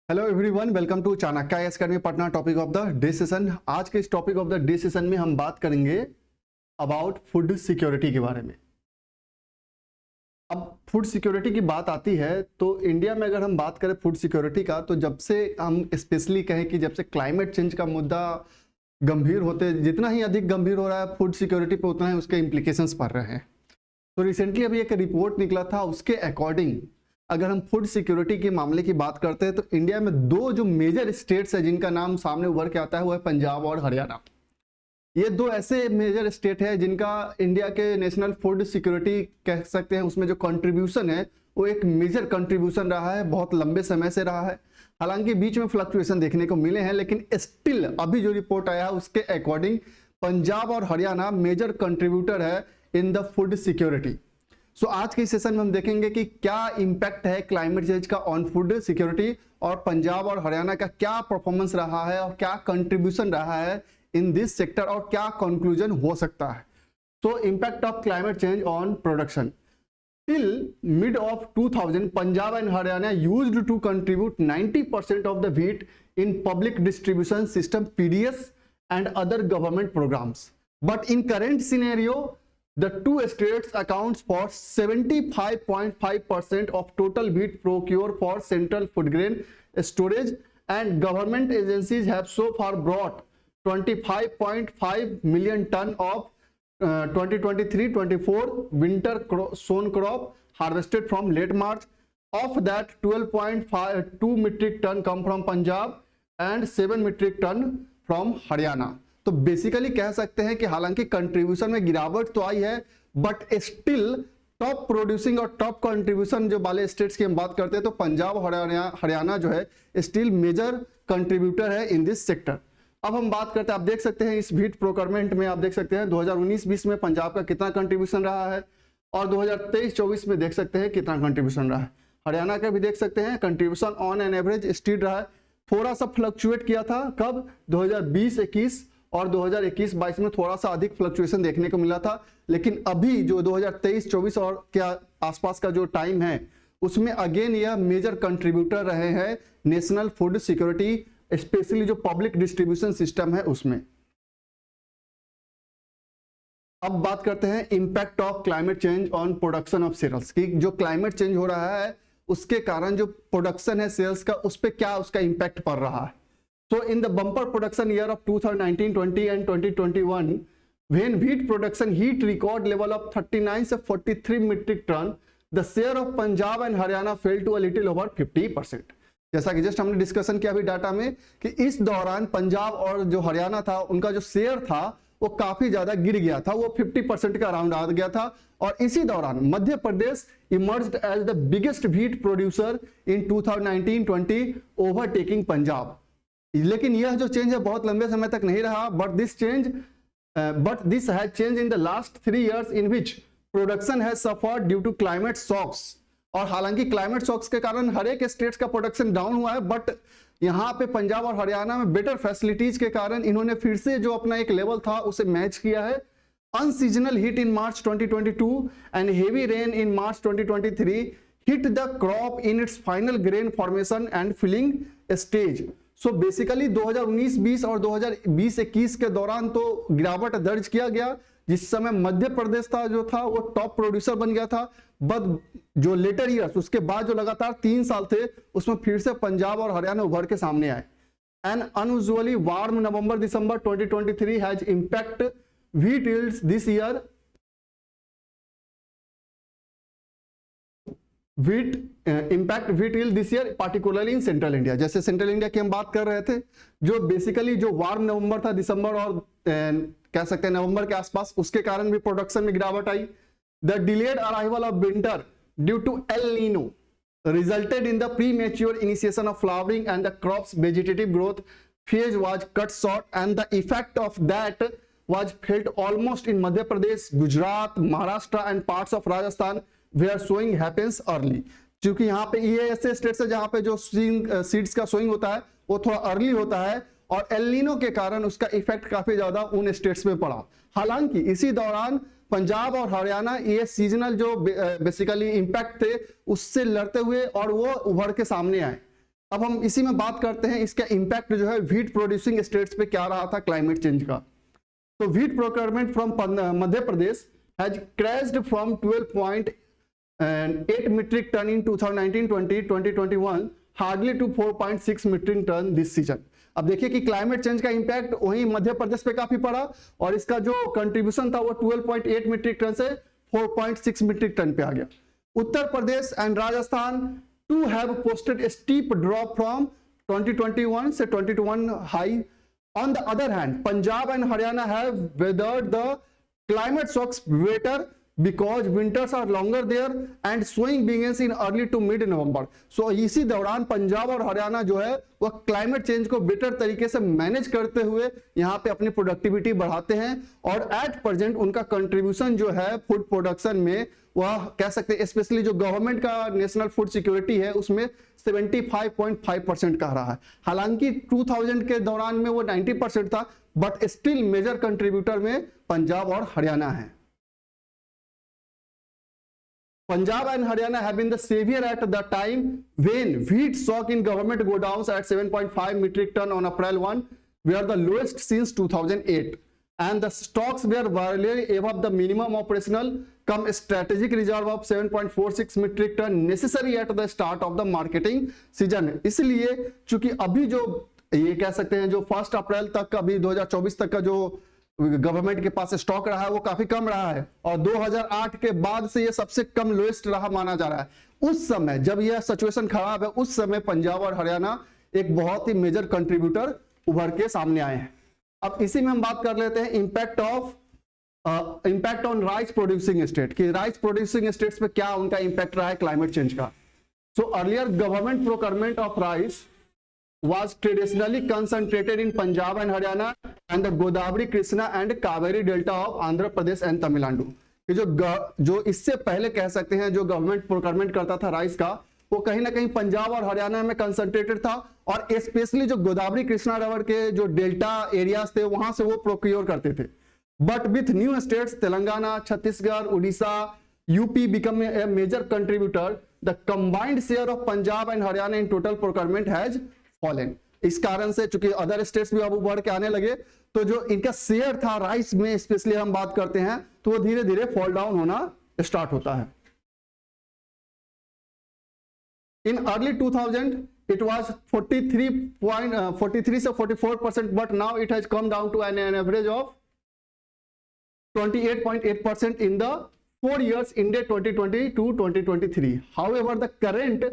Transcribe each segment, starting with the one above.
Hello everyone, welcome to Chanakya IAS academy Patna. Topic of the day session. आज के इस topic of the day session में हम बात करेंगे अबाउट फूड सिक्योरिटी के बारे में। अब फूड सिक्योरिटी की बात आती है तो इंडिया में अगर हम बात करें फूड सिक्योरिटी का, तो जब से हम स्पेशली कहें कि जब से क्लाइमेट चेंज का मुद्दा गंभीर होते, जितना ही अधिक गंभीर हो रहा है फूड सिक्योरिटी पे, उतना ही उसके इम्प्लीकेशंस पड़ रहे हैं। तो रिसेंटली अभी एक रिपोर्ट निकला था, उसके अकॉर्डिंग अगर हम फूड सिक्योरिटी के मामले की बात करते हैं तो इंडिया में दो जो मेजर स्टेट्स है जिनका नाम सामने उभर के आता है वो है पंजाब और हरियाणा। ये दो ऐसे मेजर स्टेट है जिनका इंडिया के नेशनल फूड सिक्योरिटी कह सकते हैं उसमें जो कंट्रीब्यूशन है वो एक मेजर कंट्रीब्यूशन रहा है, बहुत लंबे समय से रहा है। हालांकि बीच में फ्लक्चुएशन देखने को मिले हैं, लेकिन स्टिल अभी जो रिपोर्ट आया है उसके अकॉर्डिंग पंजाब और हरियाणा मेजर कंट्रीब्यूटर है इन द फूड सिक्योरिटी। सो आज के सेशन में हम देखेंगे कि क्या इंपैक्ट है क्लाइमेट चेंज का ऑन फूड सिक्योरिटी और पंजाब और हरियाणा का क्या परफॉर्मेंस रहा है और क्या कंट्रीब्यूशन रहा है इन दिस सेक्टर और क्या कंक्लूजन हो सकता है। So impact of climate change on production. Till mid of 2000, Punjab and Haryana used to contribute 90% of the wheat in public distribution system (PDS) and other government programs. But in current scenario, the two states accounts for 75.5% of total wheat procured for central food grain storage, and government agencies have so far brought 25.5 million ton of 2023-24 winter sown crop harvested from late March. Of that, 12.2 metric ton come from Punjab and 7 metric ton from Haryana. तो basically कह सकते हैं कि हालांकि contribution में गिरावट तो आई है, बट स्टिल टॉप प्रोड्यूसिंग और टॉप कंट्रीब्यूशन जो वाले स्टेट्स की हम बात करते हैं तो पंजाब और हरियाणा जो है स्टिल मेजर कंट्रीब्यूटर है इन दिस सेक्टर। अब हम बात करते हैं, आप देख सकते हैं इस व्हीट प्रोक्योरमेंट में आप देख सकते हैं 2019-20 में पंजाब का कितना कंट्रीब्यूशन रहा है और 2023-24 में देख सकते हैं कितना कंट्रीब्यूशन रहा है। हरियाणा का भी देख सकते हैं contribution on an average still रहा है, थोड़ा सा फ्लक्चुएट किया था कब 2020-21 और 2021-22 में थोड़ा सा अधिक फ्लक्चुएशन देखने को मिला था, लेकिन अभी जो 2023-24 और क्या आसपास का जो टाइम है उसमें अगेन यह मेजर कंट्रीब्यूटर रहे हैं नेशनल फूड सिक्योरिटी, स्पेशली जो पब्लिक डिस्ट्रीब्यूशन सिस्टम है उसमें। अब बात करते हैं impact of climate change on production of cereals की। जो क्लाइमेट चेंज हो रहा है उसके कारण जो प्रोडक्शन है सीरियल्स का उस पर क्या उसका इंपैक्ट पड़ रहा है। So in the bumper production year of 2019-20 and 2021 when wheat production hit record level of 39 से 43 metric tonne, the share of Punjab and Haryana fell to a little over 50%। जैसा कि जस्ट हमने डिस्कशन किया अभी डाटा में कि इस दौरान पंजाब और जो हरियाणा था उनका जो शेयर था वो काफी ज्यादा गिर गया था, वो 50% का अराउंड आ गया था। और इसी दौरान Madhya Pradesh emerged as the biggest wheat producer in 2019-20 overtaking Punjab. लेकिन यह जो चेंज है बहुत लंबे समय तक नहीं रहा, but this has change in the last 3 years in which production has suffered due to climate shocks. और हालांकि क्लाइमेट शॉक्स के कारण हर एक स्टेट्स का प्रोडक्शन डाउन हुआ है, बट यहाँ पे पंजाब और हरियाणा में बेटर फैसिलिटीज के कारण इन्होंने फिर से जो अपना एक लेवल था उसे मैच किया है। Unseasonal heat in March 2022 and heavy rain in March 2023 hit the crop in its final grain formation and filling stage. So basically 2019-20 और 2020-21 के दौरान तो गिरावट दर्ज किया गया, जिस समय मध्य प्रदेश था जो था वो टॉप प्रोड्यूसर बन गया था। बट जो लेटर ईयर्स उसके बाद जो लगातार 3 साल थे उसमें फिर से पंजाब और हरियाणा उभर के सामने आए। An unusually warm November December 2023 has impact wheat yields this year. Impact wheat yield this year particularly in central India. जैसे सेंट्रल इंडिया की हम बात कर रहे थे, जो बेसिकली जो वार्म नवंबर था, दिसंबर और कह सकते हैं नवंबर के आसपास, उसके कारण भी प्रोडक्शन में गिरावट आई। The delayed arrival of winter due to El Nino resulted in the premature initiation of flowering and the crop's vegetative growth phase was cut short, and the effect of that was felt almost in Madhya Pradesh, Gujarat, Maharashtra and parts of Rajasthan where sowing happens early। क्योंकि यहाँ पे ये ऐसे states है जहाँ पे जो seeds का सोइंग होता है वो थोड़ा अर्ली होता है और एल नीनो के कारण उसका इफेक्ट काफी ज्यादा उन स्टेट्स में पड़ा। हालांकि इसी दौरान पंजाब और हरियाणा ये सीजनल जो बेसिकली इंपैक्ट थे उससे लड़ते हुए और वो उभर के सामने आए। अब हम इसी में बात करते हैं इसका इम्पैक्ट जो है व्हीट प्रोड्यूसिंग स्टेट्स पे क्या रहा था क्लाइमेट चेंज का। तो wheat procurement from Madhya Pradesh has crashed from 12.8 metric ton in 2019-20 hardly to 4.6 metric ton this season. अब देखिए कि क्लाइमेट चेंज का इंपैक्ट वहीं मध्य प्रदेश पे काफी पड़ा और इसका जो कंट्रीब्यूशन था वो 12.8 मीट्रिक टन से 4.6 मीट्रिक टन पे आ गया। Uttar Pradesh and Rajasthan too have posted a steep drop from 2021 से 2021 high. On the other hand, Punjab and Haryana have weathered the climate shocks better because winters are longer there and sowing begins in early to mid November. So इसी दौरान पंजाब और हरियाणा जो है वह climate change को better तरीके से manage करते हुए यहाँ पे अपनी प्रोडक्टिविटी बढ़ाते हैं और एट प्रेजेंट उनका कंट्रीब्यूशन जो है फूड प्रोडक्शन में वह कह सकते हैं स्पेशली जो गवर्नमेंट का नेशनल फूड सिक्योरिटी है उसमें 75.5% कह रहा है। हालांकि 2000 के दौरान में वो 90% था बट स्टिल मेजर कंट्रीब्यूटर में पंजाब और हरियाणा है। Punjab and Haryana have been the savior at the time when wheat stock in government godowns at 7.5 metric ton on April 1 were the lowest since 2008 and the stocks were barely above the minimum operational come strategic reserve of 7.46 metric ton necessary at the start of the marketing season। इसलिए चूंकि अभी जो ये कह सकते हैं जो 1 अप्रैल तक अभी 2024 तक का जो गवर्नमेंट के पास स्टॉक रहा है वो काफी कम रहा है और 2008 के बाद से ये सबसे कम लोएस्ट रहा माना जा रहा है। उस समय जब यह सिचुएशन खराब है उस समय पंजाब और हरियाणा एक बहुत ही मेजर कंट्रीब्यूटर उभर के सामने आए हैं। अब इसी में हम बात कर लेते हैं impact on rice producing state कि राइस प्रोड्यूसिंग स्टेट्स पे क्या उनका इंपैक्ट रहा है क्लाइमेट चेंज का। So earlier government procurement of rice was traditionally concentrated in Punjab and Haryana and the Godavari, Krishna and Kaveri delta of Andhra Pradesh and Tamil Nadu। जो इससे पहले कह सकते हैं जो गवर्नमेंट प्रोक्योरमेंट करता था राइस का वो कहीं ना कहीं पंजाब और हरियाणा में कंसंट्रेटेड था और स्पेशली जो गोदावरी कृष्णा रिवर के जो डेल्टा एरियाज थे वहां से वो प्रोक्योर करते थे। But with new states Telangana, Chhattisgarh, Orissa, UP become a major contributor the combined share of Punjab and Haryana in total procurement has fallen. इस कारण से चूंकि अदर स्टेट्स भी अब उभर के आने लगे तो जो इनका शेयर था राइस में स्पेशली हम बात करते हैं तो वो धीरे धीरे फॉल डाउन होना स्टार्ट होता है। इन अर्ली 2000 इट वाज 43 से 44% but now it has come down to an average of 28.8% in the 4 years ended 2020 to 2023. However, the current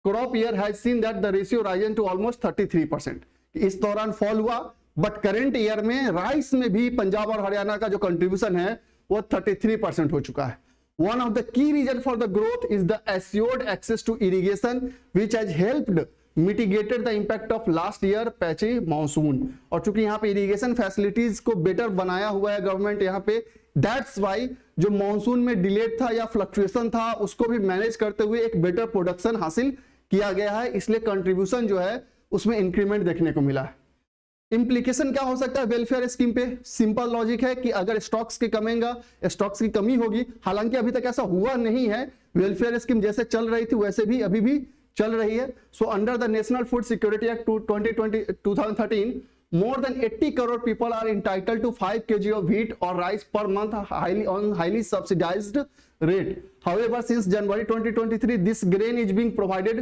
crop year has seen that the ratio risen to almost 33%. इस दौरान fall हुआ but current year में rice में भी पंजाब और हरियाणा का जो contribution है वो 33% हो चुका है। One of the key reason for the growth is the assured access to irrigation, which has helped mitigated the impact of last year patchy monsoon। और चूंकि यहाँ पे इरिगेशन फैसिलिटीज को बेटर बनाया हुआ है गवर्नमेंट यहाँ पे, दैट्स वाई जो मॉनसून में डिलेड था या फ्लक्चुएशन था उसको भी मैनेज करते हुए एक बेटर प्रोडक्शन हासिल किया गया है, इसलिए कंट्रीब्यूशन जो है उसमें इंक्रीमेंट देखने को मिला है। इंप्लीकेशन क्या हो सकता है वेलफेयर स्कीम पे? सिंपल लॉजिक है कि अगर स्टॉक्स की कमी होगी, हालांकि अभी तक ऐसा हुआ नहीं है, वेलफेयर स्कीम जैसे चल रही थी वैसे भी अभी भी चल रही है। So under the national food security act 2013 more than 80 crore people are entitled to 5 kg of wheat or rice per month on highly subsidized rate. However, since January 2023 this grain is being provided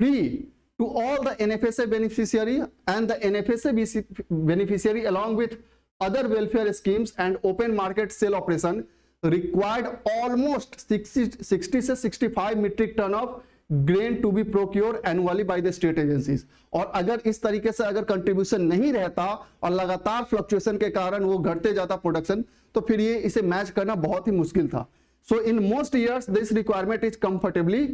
free to all the NFSA beneficiary, and the NFSA beneficiary along with other welfare schemes and open market sale operation required almost 60 से 65 metric ton of grain to be procured annually by the state agencies। और अगर इस तरीके से अगर contribution नहीं रहता और लगातार फ्लक्चुएशन के कारण वो घटते जाता प्रोडक्शन, तो फिर ये इसे मैच करना बहुत ही मुश्किल था। So in most years this requirement is comfortably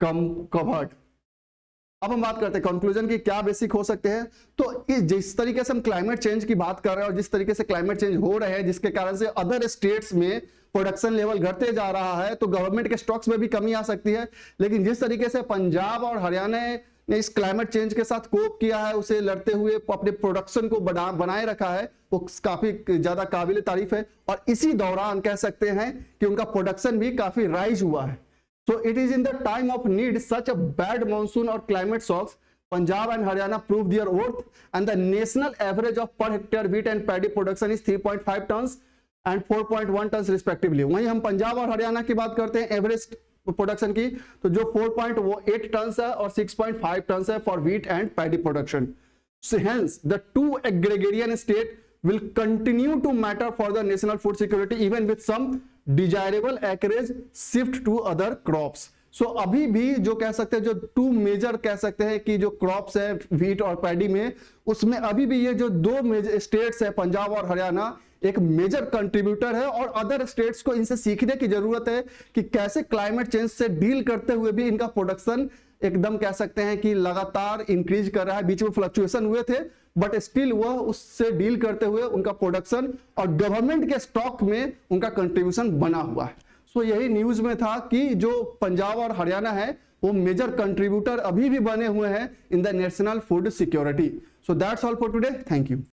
covered. अब हम बात करते हैं कंक्लूजन की क्या बेसिक हो सकते हैं। तो जिस तरीके से हम क्लाइमेट चेंज की बात कर रहे हैं और जिस तरीके से क्लाइमेट चेंज हो रहे हैं जिसके कारण से अदर स्टेट्स में प्रोडक्शन लेवल घटते जा रहा है, तो गवर्नमेंट के स्टॉक्स में भी कमी आ सकती है। लेकिन जिस तरीके से पंजाब और हरियाणा ने इस क्लाइमेट चेंज के साथ कोप किया है, उसे लड़ते हुए अपने प्रोडक्शन को बनाए रखा है, वो काफी ज्यादा काबिल तारीफ है। और इसी दौरान कह सकते हैं कि उनका प्रोडक्शन भी काफी राइज हुआ है। So it is in the time of need such a bad monsoon or climate shocks Punjab and Haryana proved their worth, and the national average of per hectare wheat and paddy production is 3.5 tons and 4.1 tons respectively. वहीं हम पंजाब और हरियाणा की बात करते हैं average production की, तो जो 4.8 टन है और 6.5 टन है for wheat and paddy production. Hence, the two agrarian state will continue to matter for the national food security even with some desirable acreage shift to other crops. So अभी भी जो कह सकते हैं, जो टू मेजर कह सकते हैं कि जो क्रॉप्स है व्हीट और पैडी में, उसमें अभी भी ये जो दो मेजर स्टेट्स है पंजाब और हरियाणा एक मेजर कंट्रीब्यूटर है, और अदर स्टेट्स को इनसे सीखने की जरूरत है कि कैसे क्लाइमेट चेंज से डील करते हुए भी इनका प्रोडक्शन एकदम कह सकते हैं कि लगातार इंक्रीज कर रहा है. बीच में फ्लक्चुएशन हुए थे बट स्टिल वह उससे डील करते हुए उनका प्रोडक्शन और गवर्नमेंट के स्टॉक में उनका कंट्रीब्यूशन बना हुआ है. सो यही न्यूज में था कि जो पंजाब और हरियाणा है वो मेजर कंट्रीब्यूटर अभी भी बने हुए हैं in the national food security. So that's all for today. Thank you.